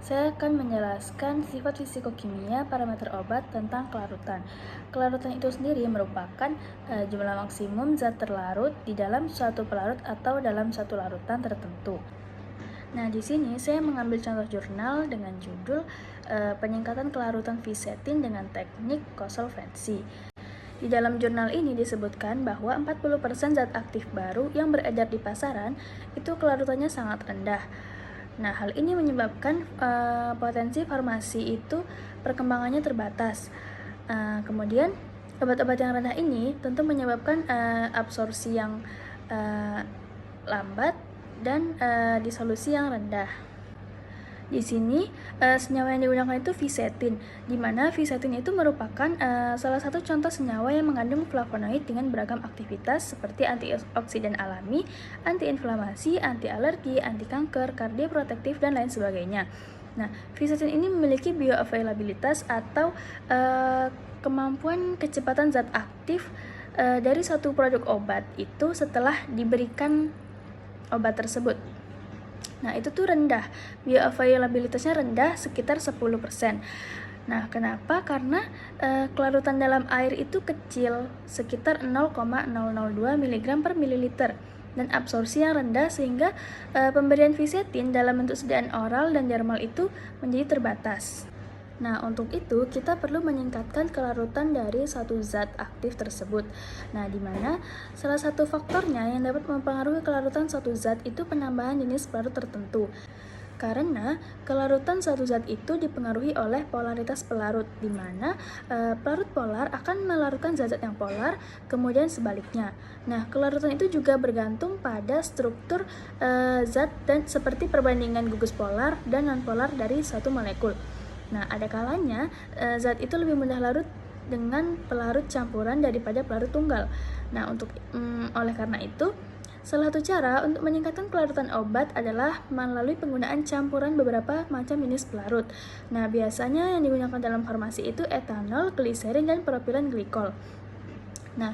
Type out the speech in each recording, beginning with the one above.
Saya akan menjelaskan sifat fisikokimia parameter obat tentang kelarutan. Kelarutan itu sendiri merupakan jumlah maksimum zat terlarut di dalam suatu pelarut atau dalam suatu larutan tertentu. Nah, di sini saya mengambil contoh jurnal dengan judul penyingkatan kelarutan fisetin dengan teknik kosolvensi. Di dalam jurnal ini disebutkan bahwa 40% zat aktif baru yang beredar di pasaran itu kelarutannya sangat rendah. Nah, hal ini menyebabkan potensi farmasi itu perkembangannya terbatas. Kemudian, obat-obat yang rendah ini tentu menyebabkan absorpsi yang lambat dan disolusi yang rendah. Di sini senyawa yang digunakan itu fisetin, di mana fisetin itu merupakan salah satu contoh senyawa yang mengandung flavonoid dengan beragam aktivitas seperti antioksidan alami, antiinflamasi, anti alergi, anti kanker, kardioprotektif dan lain sebagainya. Nah, fisetin ini memiliki bioavailabilitas atau kemampuan kecepatan zat aktif dari suatu produk obat itu setelah diberikan obat tersebut. Nah, itu tuh rendah, bioavailabilitasnya rendah sekitar 10%. Nah, kenapa? Karena kelarutan dalam air itu kecil, sekitar 0,002 mg per mililiter, dan absorpsi yang rendah sehingga pemberian fisetin dalam bentuk sediaan oral dan dermal itu menjadi terbatas. Nah, untuk itu kita perlu meningkatkan kelarutan dari satu zat aktif tersebut. Nah, di mana salah satu faktornya yang dapat mempengaruhi kelarutan suatu zat itu penambahan jenis pelarut tertentu. Karena kelarutan suatu zat itu dipengaruhi oleh polaritas pelarut, di mana pelarut polar akan melarutkan zat-zat yang polar, kemudian sebaliknya. Nah, kelarutan itu juga bergantung pada struktur zat dan seperti perbandingan gugus polar dan nonpolar dari suatu molekul. Nah, ada kalanya zat itu lebih mudah larut dengan pelarut campuran daripada pelarut tunggal. Nah, oleh karena itu, salah satu cara untuk meningkatkan kelarutan obat adalah melalui penggunaan campuran beberapa macam jenis pelarut. Nah, biasanya yang digunakan dalam farmasi itu etanol, gliserin, dan propilen glikol. Nah,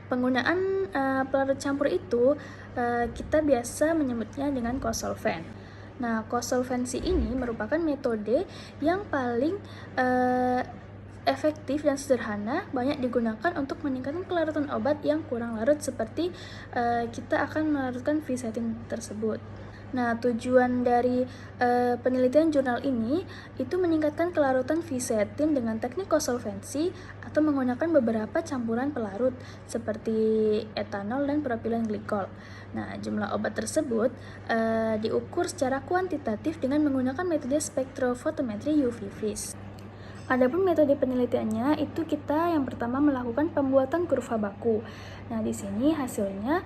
penggunaan pelarut campur itu kita biasa menyebutnya dengan kosolven. Nah, kosolvensi ini merupakan metode yang paling efektif dan sederhana, banyak digunakan untuk meningkatkan kelarutan obat yang kurang larut seperti kita akan melarutkan fisetin tersebut. Nah, tujuan dari penelitian jurnal ini itu meningkatkan kelarutan fisetin dengan teknik kosolvensi atau menggunakan beberapa campuran pelarut seperti etanol dan propilen glikol. Nah, jumlah obat tersebut diukur secara kuantitatif dengan menggunakan metode spektrofotometri UV freeze. Adapun metode penelitiannya itu kita yang pertama melakukan pembuatan kurva baku. Nah, di sini hasilnya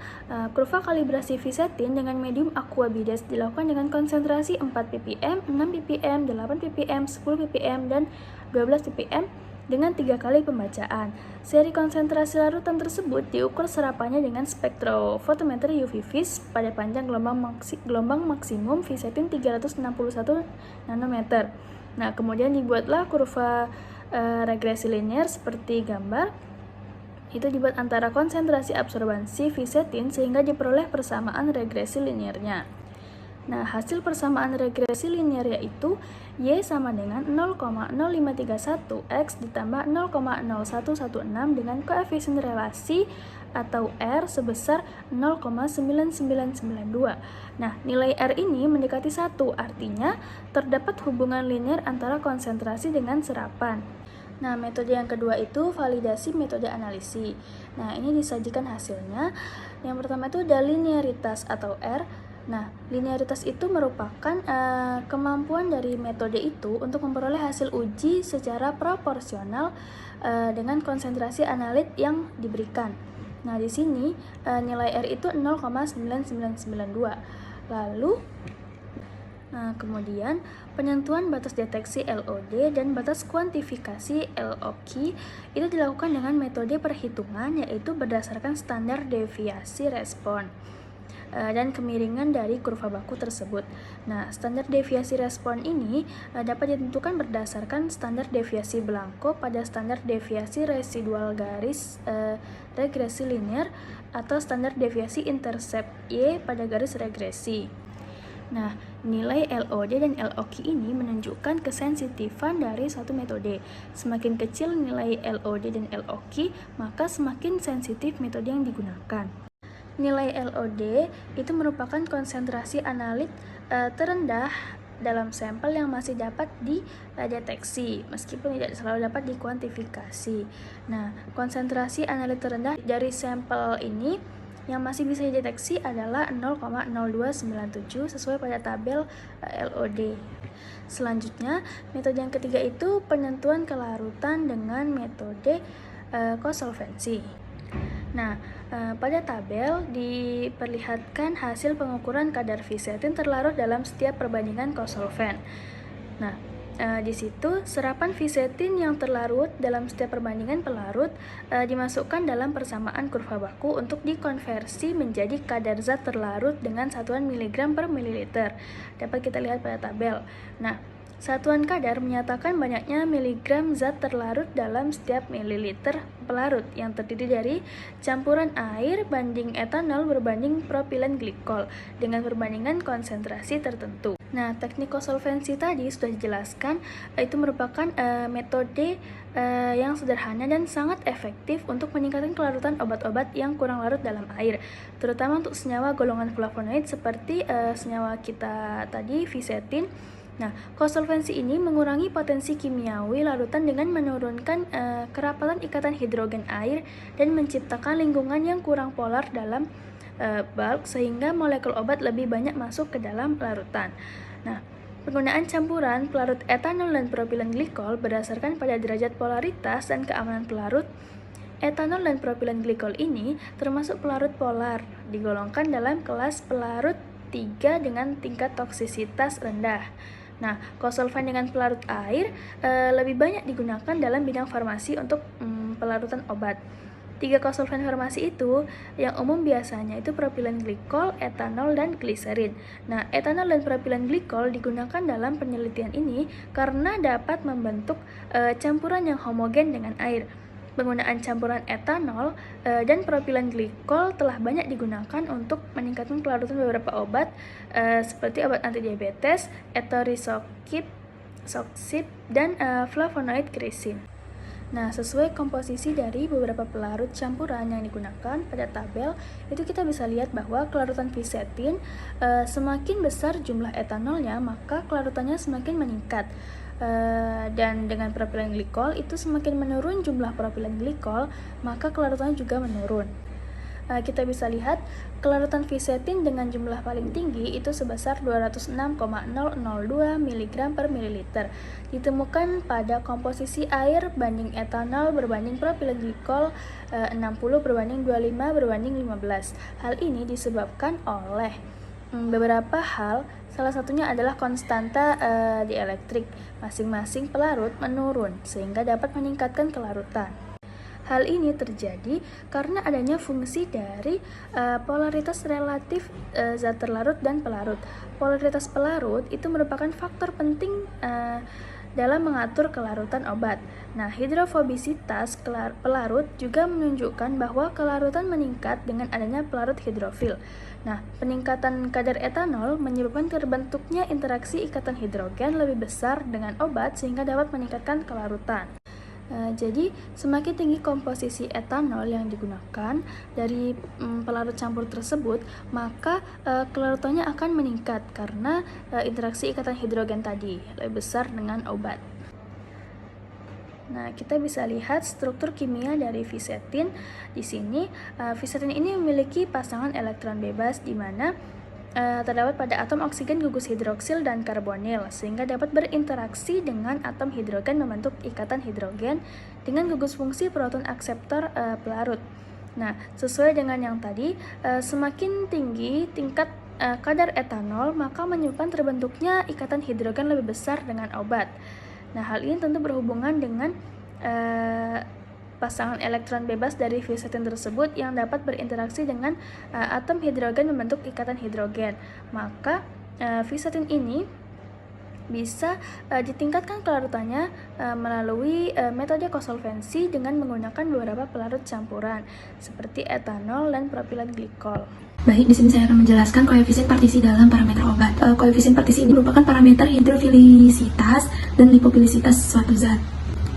kurva kalibrasi fisetin dengan medium aquabides dilakukan dengan konsentrasi 4 ppm, 6 ppm, 8 ppm, 10 ppm, dan 12 ppm dengan 3 kali pembacaan. Seri konsentrasi larutan tersebut diukur serapannya dengan spektrofotometri UV freeze pada panjang gelombang maksimum fisetin 361 nanometer. Nah, kemudian dibuatlah kurva regresi linear seperti gambar. Itu dibuat antara konsentrasi absorbansi fisetin sehingga diperoleh persamaan regresi linearnya. Nah, hasil persamaan regresi linear yaitu Y sama dengan 0,0531 X ditambah 0,0116 dengan koefisien relasi atau R sebesar 0,9992. Nah, nilai R ini mendekati 1, artinya terdapat hubungan linear antara konsentrasi dengan serapan. Nah, metode yang kedua itu validasi metode analisis. Nah, ini disajikan hasilnya. Yang pertama itu ada linearitas atau R. Nah, linearitas itu merupakan kemampuan dari metode itu untuk memperoleh hasil uji secara proporsional dengan konsentrasi analit yang diberikan. Nah, di sini nilai R itu 0,9992. Lalu, kemudian penentuan batas deteksi LOD dan batas kuantifikasi LOQ itu dilakukan dengan metode perhitungan, yaitu berdasarkan standar deviasi respon dan kemiringan dari kurva baku tersebut. Nah, standar deviasi respon ini dapat ditentukan berdasarkan standar deviasi Blanco pada standar deviasi residual garis regresi linear atau standar deviasi intercept Y pada garis regresi. Nah, nilai LOD dan LOQ ini menunjukkan kesensitifan dari suatu metode. Semakin kecil nilai LOD dan LOQ, maka semakin sensitif metode yang digunakan. Nilai LOD itu merupakan konsentrasi analit terendah dalam sampel yang masih dapat dideteksi, meskipun tidak selalu dapat dikuantifikasi. Nah, konsentrasi analit terendah dari sampel ini yang masih bisa dideteksi adalah 0,0297 sesuai pada tabel LOD. Selanjutnya, metode yang ketiga itu penentuan kelarutan dengan metode kosolvensi. Nah, pada tabel diperlihatkan hasil pengukuran kadar fisetin terlarut dalam setiap perbandingan kosolven. Nah, di situ serapan fisetin yang terlarut dalam setiap perbandingan pelarut dimasukkan dalam persamaan kurva baku untuk dikonversi menjadi kadar zat terlarut dengan satuan miligram per mililiter. Dapat kita lihat pada tabel. Nah, satuan kadar menyatakan banyaknya miligram zat terlarut dalam setiap mililiter pelarut yang terdiri dari campuran air banding etanol berbanding propilen glikol dengan perbandingan konsentrasi tertentu. Nah, teknik kosolvensi tadi sudah dijelaskan, itu merupakan metode yang sederhana dan sangat efektif untuk meningkatkan kelarutan obat-obat yang kurang larut dalam air, terutama untuk senyawa golongan flavonoid seperti senyawa kita tadi, fisetin. Nah, kosolvensi ini mengurangi potensi kimiawi larutan dengan menurunkan kerapatan ikatan hidrogen air dan menciptakan lingkungan yang kurang polar dalam bulk sehingga molekul obat lebih banyak masuk ke dalam larutan. Nah, penggunaan campuran pelarut etanol dan propilen glikol berdasarkan pada derajat polaritas dan keamanan pelarut. Etanol dan propilen glikol ini termasuk pelarut polar, digolongkan dalam kelas pelarut 3 dengan tingkat toksisitas rendah. Nah, kosolven dengan pelarut air lebih banyak digunakan dalam bidang farmasi untuk pelarutan obat. 3 kosolven farmasi itu yang umum biasanya itu propilen glikol, etanol, dan gliserin. Nah, etanol dan propilen glikol digunakan dalam penelitian ini karena dapat membentuk campuran yang homogen dengan air. Penggunaan campuran etanol dan propilen glikol telah banyak digunakan untuk meningkatkan kelarutan beberapa obat seperti obat antidiabetes, etorisokib, soksib, dan flavonoid krisin. Nah, sesuai komposisi dari beberapa pelarut campuran yang digunakan pada tabel, itu kita bisa lihat bahwa kelarutan fisetin semakin besar jumlah etanolnya, maka kelarutannya semakin meningkat. Dan dengan propilen glikol itu semakin menurun jumlah propilen glikol, maka kelarutannya juga menurun. Kita bisa lihat kelarutan fisetin dengan jumlah paling tinggi itu sebesar 206,002 mg per mililiter. Ditemukan pada komposisi air banding etanol berbanding propilen glikol 60 berbanding 25 berbanding 15. Hal ini disebabkan oleh beberapa hal, salah satunya adalah konstanta dielektrik. Masing-masing pelarut menurun sehingga dapat meningkatkan kelarutan. Hal ini terjadi karena adanya fungsi dari polaritas relatif zat terlarut dan pelarut. Polaritas pelarut itu merupakan faktor penting dalam mengatur kelarutan obat. Nah, hidrofobisitas pelarut juga menunjukkan bahwa kelarutan meningkat dengan adanya pelarut hidrofil. Nah, peningkatan kadar etanol menyebabkan terbentuknya interaksi ikatan hidrogen lebih besar dengan obat sehingga dapat meningkatkan kelarutan. Jadi, semakin tinggi komposisi etanol yang digunakan dari pelarut campur tersebut, maka kelarutannya akan meningkat karena interaksi ikatan hidrogen tadi lebih besar dengan obat. Nah, kita bisa lihat struktur kimia dari fisetin. Di sini, fisetin ini memiliki pasangan elektron bebas di mana terdapat pada atom oksigen gugus hidroksil dan karbonil sehingga dapat berinteraksi dengan atom hidrogen membentuk ikatan hidrogen dengan gugus fungsi proton akseptor pelarut. Nah, sesuai dengan yang tadi, semakin tinggi tingkat kadar etanol maka menyebabkan terbentuknya ikatan hidrogen lebih besar dengan obat. Nah, hal ini tentu berhubungan dengan pasangan elektron bebas dari fisetin tersebut yang dapat berinteraksi dengan atom hidrogen membentuk ikatan hidrogen. Maka fisetin ini bisa ditingkatkan kelarutannya melalui metode kosolvensi dengan menggunakan beberapa pelarut campuran seperti etanol dan propilen glikol. Baik, di sini saya akan menjelaskan koefisien partisi dalam parameter obat. Koefisien partisi ini merupakan parameter hidrofilisitas dan lipofilisitas suatu zat.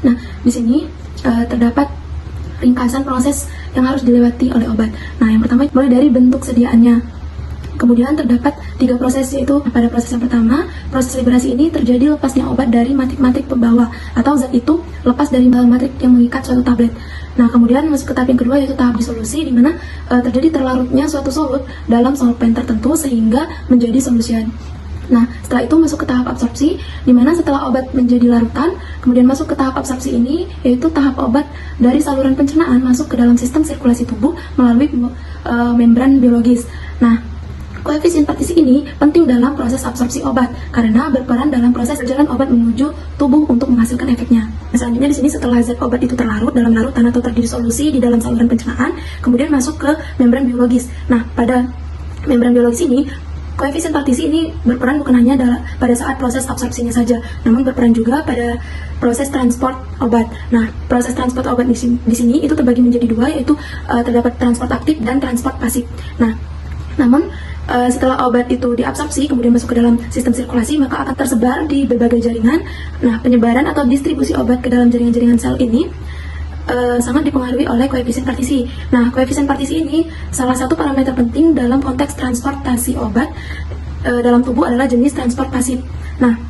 Nah, di sini terdapat ringkasan proses yang harus dilewati oleh obat. Nah, yang pertama mulai dari bentuk sediaannya. Kemudian terdapat 3 proses, yaitu pada proses yang pertama, proses liberasi ini terjadi lepasnya obat dari matrik-matrik pembawa, atau zat itu lepas dari matrik yang mengikat suatu tablet. Nah, kemudian masuk ke tahap yang kedua, yaitu tahap disolusi, di mana terjadi terlarutnya suatu solut dalam solvent tertentu sehingga menjadi solusian. Nah, setelah itu masuk ke tahap absorpsi, di mana setelah obat menjadi larutan, kemudian masuk ke tahap absorpsi ini, yaitu tahap obat dari saluran pencernaan masuk ke dalam sistem sirkulasi tubuh melalui membran biologis. Nah, koefisien partisi ini penting dalam proses absorpsi obat karena berperan dalam proses berjalan obat menuju tubuh untuk menghasilkan efeknya. Selanjutnya di sini setelah zat obat itu terlarut dalam larutan atau terdisolusi di dalam saluran pencernaan, kemudian masuk ke membran biologis. Nah, pada membran biologis ini koefisien partisi ini berperan bukan hanya pada saat proses absorpsinya saja, namun berperan juga pada proses transport obat. Nah, proses transport obat di sini itu terbagi menjadi 2, yaitu terdapat transport aktif dan transport pasif. Nah, namun setelah obat itu diabsorpsi kemudian masuk ke dalam sistem sirkulasi, maka akan tersebar di berbagai jaringan. Nah, penyebaran atau distribusi obat ke dalam jaringan-jaringan sel ini sangat dipengaruhi oleh koefisien partisi. Nah, koefisien partisi ini salah satu parameter penting dalam konteks transportasi obat dalam tubuh adalah jenis transport pasif. Nah,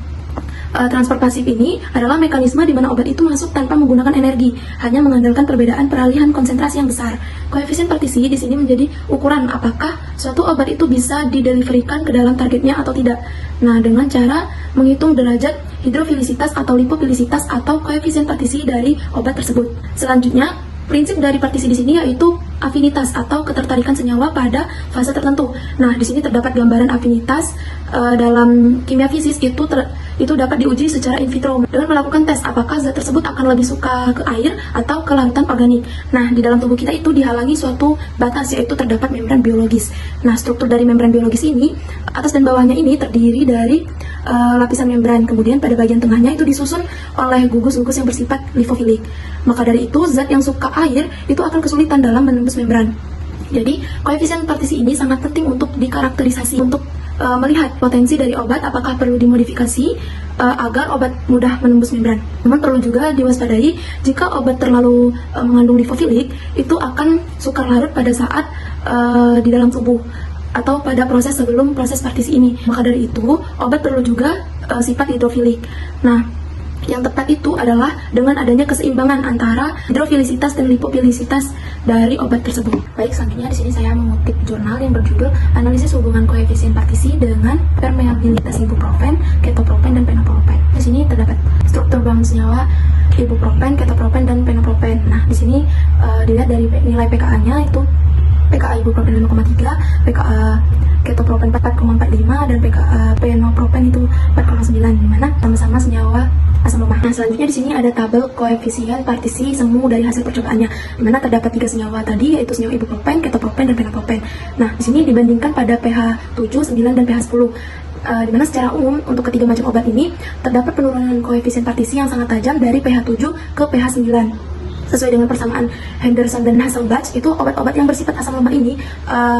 transport pasif ini adalah mekanisme di mana obat itu masuk tanpa menggunakan energi, hanya mengandalkan perbedaan peralihan konsentrasi yang besar. Koefisien partisi di sini menjadi ukuran apakah suatu obat itu bisa dideliverikan ke dalam targetnya atau tidak. Nah, dengan cara menghitung derajat hidrofilisitas atau lipofilisitas atau koefisien partisi dari obat tersebut. Selanjutnya, prinsip dari partisi di sini yaitu afinitas atau ketertarikan senyawa pada fase tertentu. Nah, di sini terdapat gambaran afinitas dalam kimia fisis itu dapat diuji secara in vitro dengan melakukan tes apakah zat tersebut akan lebih suka ke air atau ke larutan organik. Nah, di dalam tubuh kita itu dihalangi suatu batas, yaitu terdapat membran biologis. Nah, struktur dari membran biologis ini, atas dan bawahnya ini terdiri dari lapisan membran. Kemudian pada bagian tengahnya itu disusun oleh gugus-gugus yang bersifat lipofilik. Maka dari itu, zat yang suka air itu akan kesulitan dalam menembus membran. Jadi, koefisien partisi ini sangat penting untuk dikarakterisasi, untuk melihat potensi dari obat apakah perlu dimodifikasi agar obat mudah menembus membran. Namun perlu juga diwaspadai jika obat terlalu mengandung lipofilik, itu akan sukar larut pada saat di dalam tubuh atau pada proses sebelum proses partisi ini. Maka dari itu, obat perlu juga sifat hidrofilik. Nah, yang tepat itu adalah dengan adanya keseimbangan antara hidrofilisitas dan lipofilisitas dari obat tersebut. Baik, selanjutnya di sini saya mengutip jurnal yang berjudul Analisis Hubungan Koefisien Partisi dengan Permeabilitas Ibuprofen, Ketoprofen, dan Penoprofen. Di sini terdapat struktur bahan senyawa ibuprofen, ketoprofen, dan penoprofen. Nah, di sini dilihat dari nilai pKa-nya itu pKa ibuprofen 5,3, pKa ketoprofen 4,45, dan pKa penoprofen itu 4,9, dimana sama-sama senyawa asam lemah. Nah, selanjutnya di sini ada tabel koefisien partisi semu dari hasil percobaannya, di mana terdapat 3 senyawa tadi, yaitu senyawa ibuprofen, ketoprofen, dan penoprofen. Nah, di sini dibandingkan pada pH 7, 9, dan pH 10. Di mana secara umum untuk ketiga macam obat ini terdapat penurunan koefisien partisi yang sangat tajam dari pH 7 ke pH 9. Sesuai dengan persamaan Henderson dan Hasselbalch, itu obat-obat yang bersifat asam lemah ini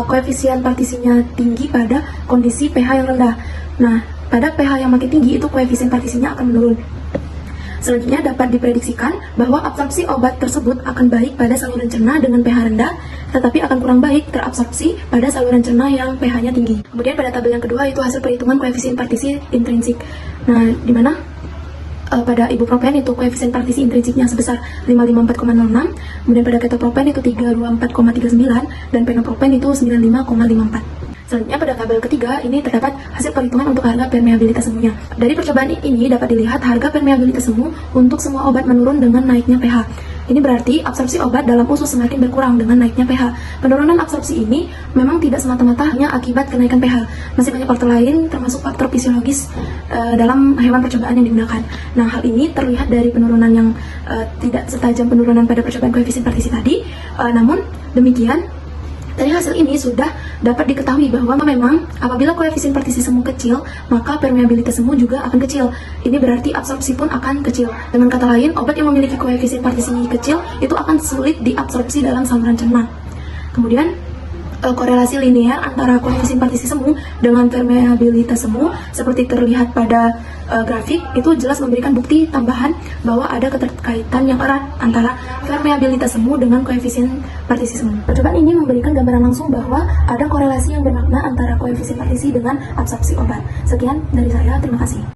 koefisien partisinya tinggi pada kondisi pH yang rendah. Nah, pada pH yang makin tinggi itu koefisien partisinya akan menurun. Selanjutnya dapat diprediksikan bahwa absorpsi obat tersebut akan baik pada saluran cerna dengan pH rendah, tetapi akan kurang baik terabsorpsi pada saluran cerna yang pH-nya tinggi. Kemudian pada tabel yang kedua itu hasil perhitungan koefisien partisi intrinsik. Nah, di mana pada ibuprofen itu koefisien partisi intrinsiknya sebesar 554,06, kemudian pada ketoprofen itu 324,39, dan penoprofen itu 95,54. Selanjutnya pada tabel ketiga ini terdapat hasil perhitungan untuk harga permeabilitas semunya. Dari percobaan ini dapat dilihat harga permeabilitas semu untuk semua obat menurun dengan naiknya pH. Ini berarti absorpsi obat dalam usus semakin berkurang dengan naiknya pH. Penurunan absorpsi ini memang tidak semata-mata hanya akibat kenaikan pH. Masih banyak faktor lain termasuk faktor fisiologis dalam hewan percobaan yang digunakan. Nah, hal ini terlihat dari penurunan yang tidak setajam penurunan pada percobaan koefisien partisi tadi. Namun demikian, dari hasil ini sudah dapat diketahui bahwa memang apabila koefisien partisi semu kecil, maka permeabilitas semu juga akan kecil. Ini berarti absorpsi pun akan kecil. Dengan kata lain, obat yang memiliki koefisien partisi kecil itu akan sulit diabsorpsi dalam saluran cerna. Kemudian, korelasi linear antara koefisien partisi semu dengan permeabilitas semu seperti terlihat pada grafik itu jelas memberikan bukti tambahan bahwa ada keterkaitan yang erat antara permeabilitas semu dengan koefisien partisi semu. Percobaan ini memberikan gambaran langsung bahwa ada korelasi yang bermakna antara koefisien partisi dengan absorpsi obat. Sekian dari saya, terima kasih.